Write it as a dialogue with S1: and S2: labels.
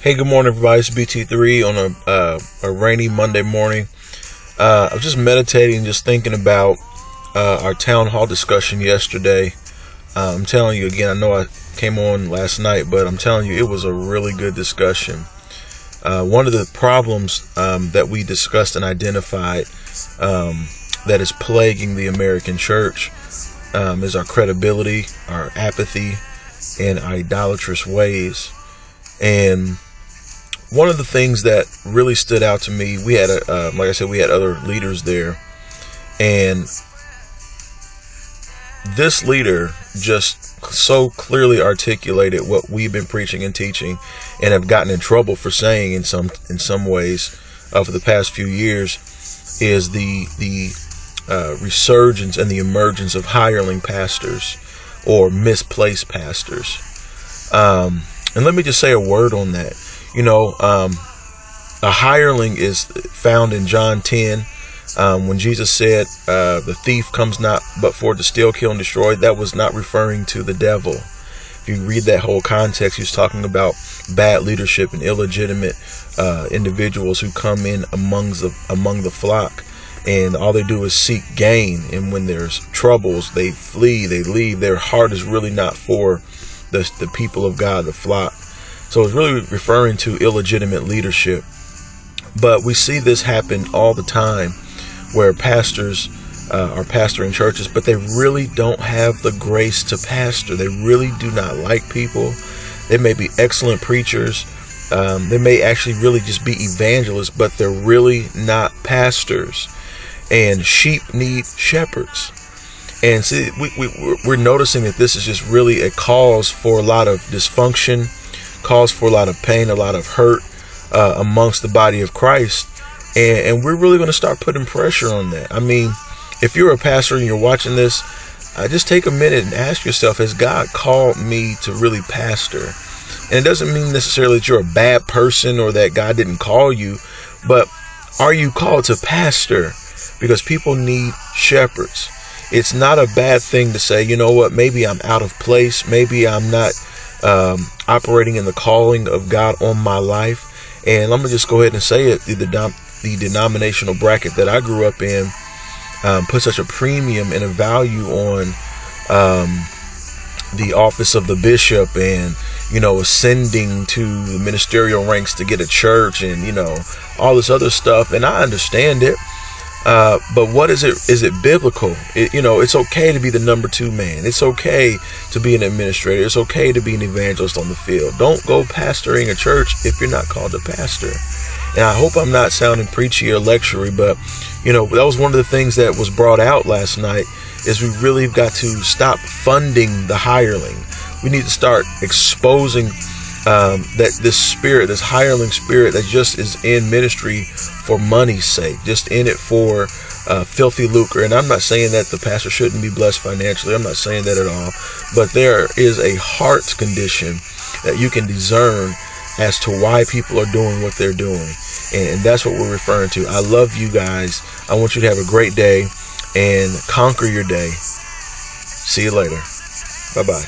S1: Hey, good morning, everybody. It's BT3 on a rainy Monday morning. I was just meditating, just thinking about our town hall discussion yesterday. I'm telling you again, I know I came on last night, but I'm telling you, it was a really good discussion. One of the problems that we discussed and identified that is plaguing the American church is our credibility, our apathy, and idolatrous ways. And one of the things that really stood out to me, we had like I said, we had other leaders there, and this leader just so clearly articulated what we've been preaching and teaching, and have gotten in trouble for saying in some ways for the past few years, is the resurgence and the emergence of hireling pastors or misplaced pastors. And let me just say a word on that. A hireling is found in John 10. When Jesus said, the thief comes not but for to steal, kill, and destroy, that was not referring to the devil. If you read that whole context, he's talking about bad leadership and illegitimate individuals who come in among the flock, and all they do is seek gain. And when there's troubles, they flee, they leave. Their heart is really not for the people of God, the flock. So it's really referring to illegitimate leadership. But we see this happen all the time, where pastors are pastoring churches, but they really don't have the grace to pastor. They really do not like people. They may be excellent preachers. They may actually really just be evangelists, but they're really not pastors. And sheep need shepherds. And see, we're noticing that this is just really a cause for a lot of dysfunction, cause for a lot of pain, a lot of hurt amongst the body of Christ. And we're really going to start putting pressure on that. I mean, if you're a pastor and you're watching this, just take a minute and ask yourself, has God called me to really pastor? And it doesn't mean necessarily that you're a bad person or that God didn't call you, but are you called to pastor? Because people need shepherds. It's not a bad thing to say, you know what, maybe I'm out of place. Maybe I'm not operating in the calling of God on my life. And I'm going to just go ahead and say it. The denominational bracket that I grew up in put such a premium and a value on the office of the bishop, and ascending to the ministerial ranks to get a church, and all this other stuff. And I understand it. But what is it? Is it biblical? It's okay to be the number two man. It's okay to be an administrator. It's okay to be an evangelist on the field. Don't go pastoring a church if you're not called to pastor. And I hope I'm not sounding preachy or lectury, but that was one of the things that was brought out last night, is we really got to stop funding the hireling. We need to start exposing that this hireling spirit that just is in ministry for money's sake, just in it for filthy lucre. And I'm not saying that the pastor shouldn't be blessed financially. I'm not saying that at all. But there is a heart condition that you can discern as to why people are doing what they're doing. And that's what we're referring to. I love you guys. I want you to have a great day and conquer your day. See you later. Bye-bye.